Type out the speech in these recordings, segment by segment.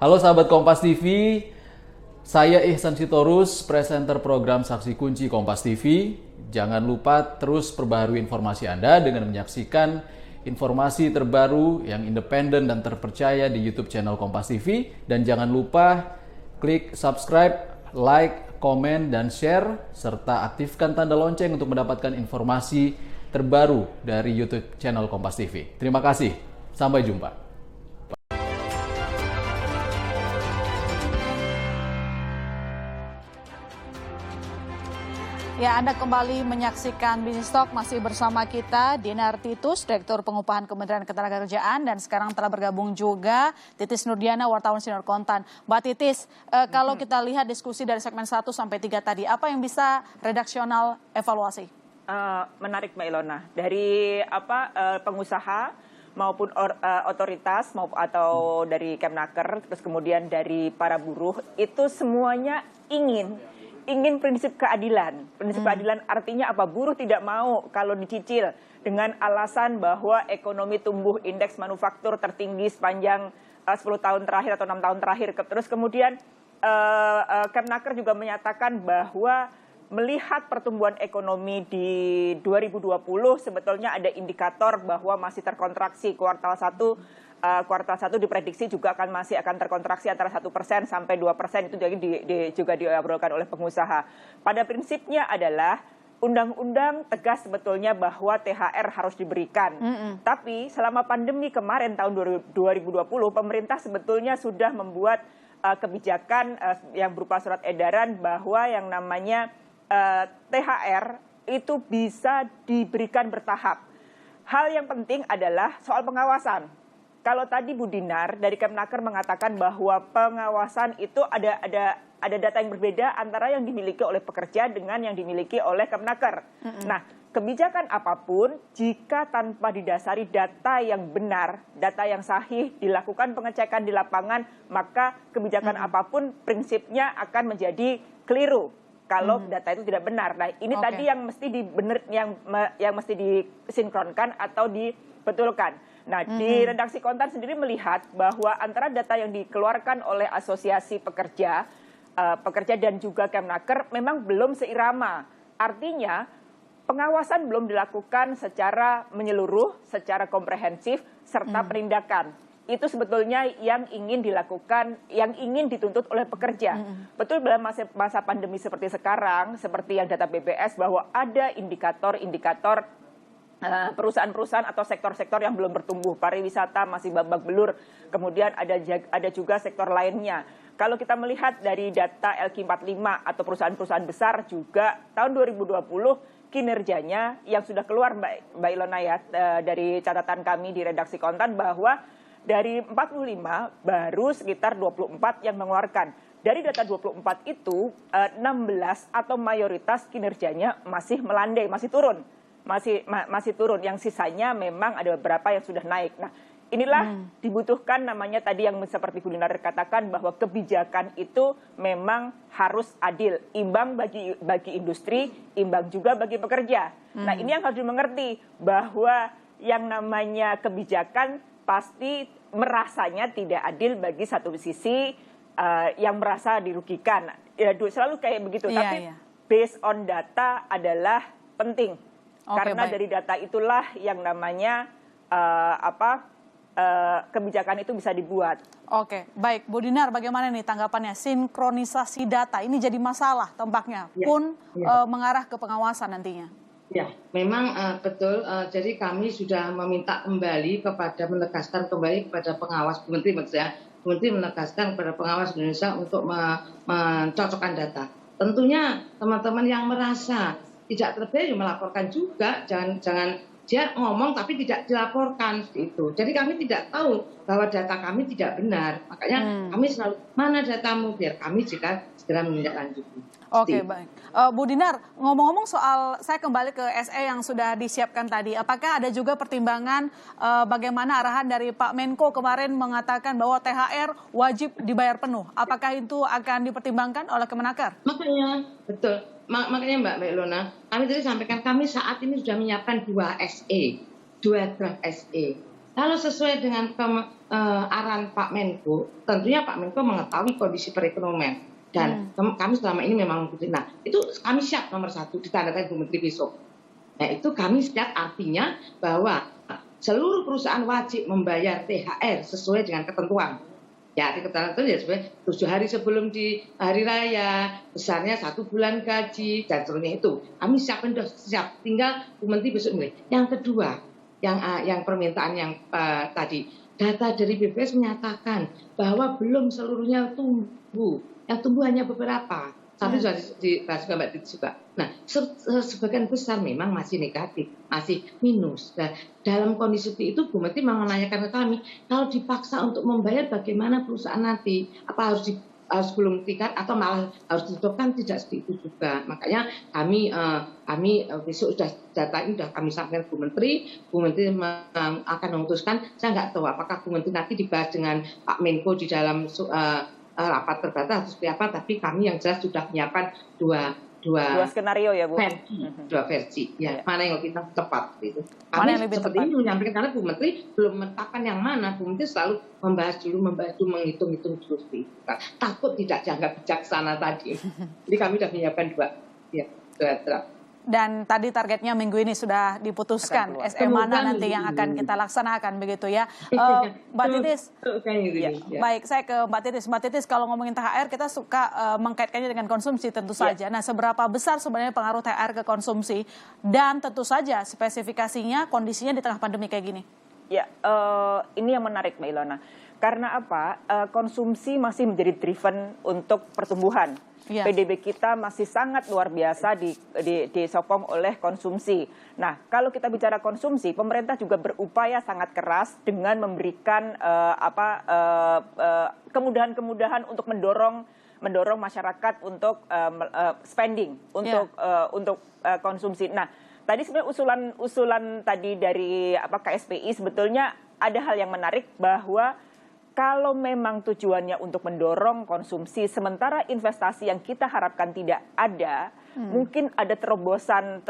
Halo sahabat Kompas TV, saya Ihsan Sitorus, presenter program Saksi Kunci Kompas TV. Jangan lupa terus perbaharui informasi Anda dengan menyaksikan informasi terbaru yang independen dan terpercaya di YouTube channel Kompas TV. Dan jangan lupa klik subscribe, like, komen, dan share, serta aktifkan tanda lonceng untuk mendapatkan informasi terbaru dari YouTube channel Kompas TV. Terima kasih, sampai jumpa. Ya, Anda kembali menyaksikan Bisnis Talk, masih bersama kita Dinar Titus, Direktur Pengupahan Kementerian Ketenagakerjaan, dan sekarang telah bergabung juga Titis Nurdiana, wartawan senior Kontan. Mbak Titis, kalau kita lihat diskusi dari segmen 1 sampai 3 tadi, apa yang bisa redaksional evaluasi? Menarik Mbak Ilona, dari pengusaha maupun otoritas atau dari Kemnaker, terus kemudian dari para buruh, itu semuanya ingin prinsip keadilan. Prinsip keadilan artinya apa? Buruh tidak mau kalau dicicil dengan alasan bahwa ekonomi tumbuh indeks manufaktur tertinggi sepanjang 10 tahun terakhir atau 6 tahun terakhir. Terus kemudian Kemnaker juga menyatakan bahwa melihat pertumbuhan ekonomi di 2020 sebetulnya ada indikator bahwa masih terkontraksi. Kuartal 1 diprediksi juga masih akan terkontraksi antara 1% sampai 2%. Itu juga diobrolkan oleh pengusaha. Pada prinsipnya adalah undang-undang tegas sebetulnya bahwa THR harus diberikan. Tapi selama pandemi kemarin tahun 2020, pemerintah sebetulnya sudah membuat kebijakan yang berupa surat edaran bahwa yang namanya THR itu bisa diberikan bertahap. Hal yang penting adalah soal pengawasan. Kalau tadi Bu Dinar dari Kemnaker mengatakan bahwa pengawasan itu ada data yang berbeda antara yang dimiliki oleh pekerja dengan yang dimiliki oleh Kemnaker. Nah, kebijakan apapun jika tanpa didasari data yang benar, data yang sahih, dilakukan pengecekan di lapangan, maka kebijakan apapun prinsipnya akan menjadi keliru kalau data itu tidak benar. Nah, ini tadi yang mesti disinkronkan atau dibetulkan. Nah, di redaksi Kontan sendiri melihat bahwa antara data yang dikeluarkan oleh Asosiasi Pekerja dan juga Kemnaker memang belum seirama. Artinya, pengawasan belum dilakukan secara menyeluruh, secara komprehensif, serta penindakan. Itu sebetulnya yang ingin dilakukan, yang ingin dituntut oleh pekerja. Betul dalam masa pandemi seperti sekarang, seperti yang data BPS, bahwa ada indikator-indikator perusahaan-perusahaan atau sektor-sektor yang belum bertumbuh. Pariwisata masih babak belur, kemudian ada juga sektor lainnya. Kalau kita melihat dari data LQ45 atau perusahaan-perusahaan besar juga tahun 2020 kinerjanya yang sudah keluar Mbak Ilona ya, dari catatan kami di redaksi Kontan, bahwa dari 45 baru sekitar 24 yang mengeluarkan. Dari data 24 itu 16 atau mayoritas kinerjanya masih melandai, masih turun. Masih turun, yang sisanya memang ada beberapa yang sudah naik. Nah, inilah dibutuhkan namanya tadi yang seperti Bu Dinar katakan, bahwa kebijakan itu memang harus adil, imbang bagi industri, imbang juga bagi pekerja. Nah, ini yang harus dimengerti, bahwa yang namanya kebijakan pasti merasanya tidak adil bagi satu sisi yang merasa dirugikan. Ya, selalu kayak begitu, tapi based on data adalah penting. Karena dari data itulah yang namanya kebijakan itu bisa dibuat. Oke, baik. Bu Dinar, bagaimana nih tanggapannya? Sinkronisasi data ini jadi masalah tampaknya, mengarah ke pengawasan nantinya. Ya, memang betul. Jadi kami sudah meminta kembali menegaskan kembali kepada pengawas Menteri menegaskan kepada pengawas Indonesia untuk mencocokkan data. Tentunya teman-teman yang merasa tidak terpilih melaporkan juga, jangan dia ngomong tapi tidak dilaporkan itu. Jadi kami tidak tahu bahwa data kami tidak benar. Makanya kami selalu, mana datamu, biar kami jika segera menindaklanjuti. Oke, baik. Bu Dinar, ngomong-ngomong soal, saya kembali ke SE yang sudah disiapkan tadi. Apakah ada juga pertimbangan bagaimana arahan dari Pak Menko kemarin mengatakan bahwa THR wajib dibayar penuh? Apakah itu akan dipertimbangkan oleh Kemenaker? Makanya, betul. Makanya Mbak Ilona, kami tadi sampaikan kami saat ini sudah menyiapkan 2 draft SE. Kalau sesuai dengan arahan Pak Menko, tentunya Pak Menko mengetahui kondisi perekonomian dan kami selama ini memang mengikuti. Nah, itu kami siap nomor 1 ditandatangani Bu Menteri besok. Nah, itu kami siap artinya bahwa seluruh perusahaan wajib membayar THR sesuai dengan ketentuan. Ya, di ketentuan itu ya sebenarnya 7 hari sebelum di hari raya, besarnya 1 bulan gaji dan seterusnya itu. Kami siapkan sudah siap. Tinggal Bu Menteri besok mulai. Yang kedua, yang permintaan yang tadi, data dari BPS menyatakan bahwa belum seluruhnya tumbuh. Yang tumbuh hanya beberapa. Tapi sudah dibahas juga Mbak Titi juga. Nah, sebagian besar memang masih negatif, masih minus. Nah, dalam kondisi seperti itu, Bu Menteri menanyakan ke kami, kalau dipaksa untuk membayar bagaimana perusahaan nanti? Apa harus belum tingkat atau malah harus ditutupkan? Tidak seperti itu juga. Makanya kami besok sudah data ini sudah kami sampaikan Bu Menteri. Bu Menteri akan memutuskan. Saya nggak tahu apakah Bu Menteri nanti dibahas dengan Pak Menko di dalam rapat terbatas atau seperti apa, tapi kami yang jelas sudah menyiapkan dua skenario ya Bu. Dua versi. Ya, mana yang lebih tepat itu. Mana Kami yang lebih seperti tepat? ini menyampaikan karena Bu Menteri belum menetapkan yang mana. Bu Menteri selalu membahas dulu, menghitung-hitung dulu. Takut tidak dianggap bijaksana tadi. Jadi kami sudah menyiapkan dua draft. Dan tadi targetnya minggu ini sudah diputuskan SE mana nanti yang akan kita laksanakan begitu ya. Mbak Titis, baik saya ke Mbak Titis. Mbak Titis, kalau ngomongin THR kita suka mengkaitkannya dengan konsumsi tentu saja. Nah, seberapa besar sebenarnya pengaruh THR ke konsumsi dan tentu saja spesifikasinya kondisinya di tengah pandemi kayak gini? Ya, ini yang menarik Mbak Ilona. Karena apa? Konsumsi masih menjadi driven untuk pertumbuhan. Ya. PDB kita masih sangat luar biasa disokong oleh konsumsi. Nah, kalau kita bicara konsumsi, pemerintah juga berupaya sangat keras dengan memberikan kemudahan-kemudahan untuk mendorong masyarakat untuk spending, untuk konsumsi. Nah, tadi sebenarnya usulan tadi dari KSPI sebetulnya ada hal yang menarik bahwa kalau memang tujuannya untuk mendorong konsumsi, sementara investasi yang kita harapkan tidak ada, mungkin ada terobosan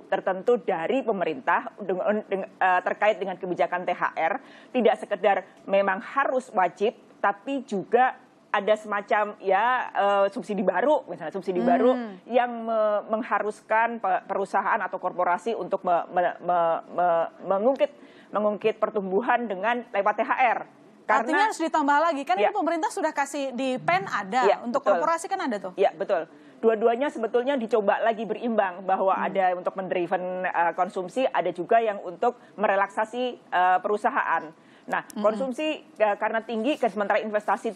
tertentu dari pemerintah terkait dengan kebijakan THR, tidak sekedar memang harus wajib, tapi juga ada semacam subsidi baru, misalnya subsidi baru yang mengharuskan perusahaan atau korporasi untuk mengungkit pertumbuhan dengan lewat THR. Artinya harus ditambah lagi, kan ini pemerintah sudah kasih di PEN ada, untuk betul. Korporasi kan ada tuh. Iya, betul. Dua-duanya sebetulnya dicoba lagi berimbang, bahwa ada untuk mendriven konsumsi, ada juga yang untuk merelaksasi perusahaan. Nah, konsumsi karena tinggi, sementara investasi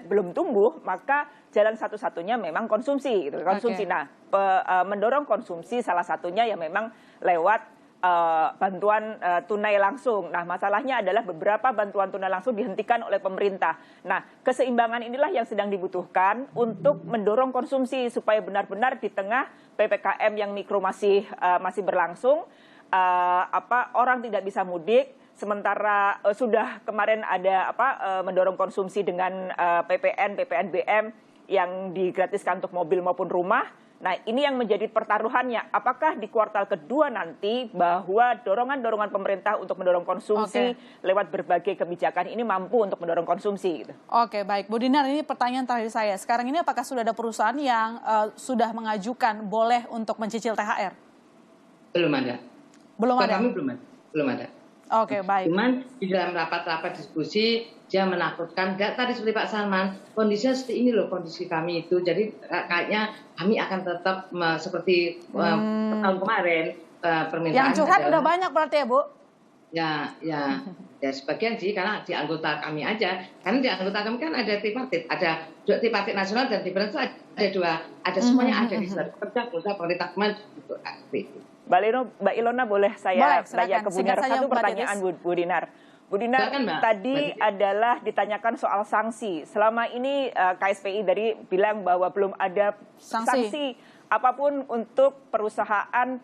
belum tumbuh, maka jalan satu-satunya memang konsumsi. Gitu. Konsumsi. Okay. Nah, mendorong konsumsi salah satunya ya memang lewat bantuan tunai langsung. Nah, masalahnya adalah beberapa bantuan tunai langsung dihentikan oleh pemerintah. Nah, keseimbangan inilah yang sedang dibutuhkan untuk mendorong konsumsi supaya benar-benar di tengah PPKM yang mikro masih berlangsung, orang tidak bisa mudik. Sementara sudah kemarin ada mendorong konsumsi dengan PPNBM yang digratiskan untuk mobil maupun rumah. Nah, ini yang menjadi pertaruhannya. Apakah di kuartal kedua nanti bahwa dorongan-dorongan pemerintah untuk mendorong konsumsi lewat berbagai kebijakan ini mampu untuk mendorong konsumsi? Gitu. Oke, baik. Bu Dinar, ini pertanyaan terakhir saya. Sekarang ini apakah sudah ada perusahaan yang sudah mengajukan boleh untuk mencicil THR? Belum ada. Belum ada? Kami belum ada. Oke, baik. Cuman di dalam rapat-rapat diskusi dia menakutkan. Tadi seperti Pak Salman, kondisinya seperti ini loh kondisi kami itu. Jadi kayaknya kami akan tetap seperti tahun kemarin permintaan. Yang curhat udah banyak berarti ya Bu? Ya sebagian sih karena di anggota kami aja. Karena di anggota kami kan ada tripartit, ada tripartit nasional dan tripartit itu ada dua, ada semuanya ada di sana. Kerja pemerintah itu. Mbak Ilona, boleh saya tanya ke Bu Dinar satu pertanyaan Bu Dinar. Bu Dinar, tadi adalah ditanyakan soal sanksi. Selama ini KSPI dari bilang bahwa belum ada sanksi apapun untuk perusahaan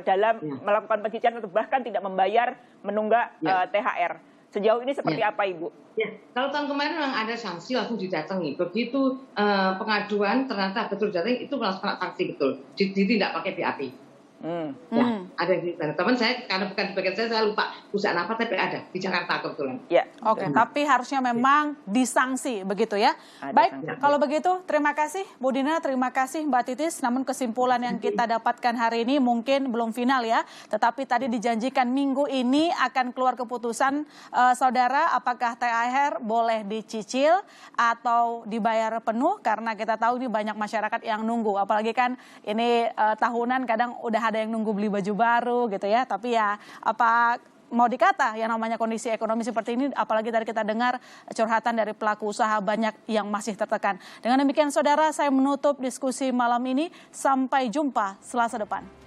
dalam melakukan pencicilan atau bahkan tidak membayar menunggak THR. Sejauh ini seperti apa Ibu? Ya, kalau tahun kemarin memang ada sanksi langsung didatangi. Begitu pengaduan ternyata betul datangi itu langsung kena sanksi betul. Ditindak pakai BAP. Ya, ada di sana. Teman saya karena bukan di bagian saya lupa perusahaan apa, tapi ada di Jakarta kebetulan. Ya. Oke, tapi harusnya memang disanksi begitu ya. Baik, sanksi. kalau begitu terima kasih Bu Dina, terima kasih Mbak Titis. Namun kesimpulan yang kita dapatkan hari ini mungkin belum final ya. Tetapi tadi dijanjikan minggu ini akan keluar keputusan saudara apakah THR boleh dicicil atau dibayar penuh, karena kita tahu ini banyak masyarakat yang nunggu. Apalagi kan ini tahunan kadang udah ada yang nunggu beli baju baru gitu ya. Tapi ya apa mau dikata yang namanya kondisi ekonomi seperti ini, apalagi tadi kita dengar curhatan dari pelaku usaha banyak yang masih tertekan. Dengan demikian saudara, saya menutup diskusi malam ini. Sampai jumpa Selasa depan.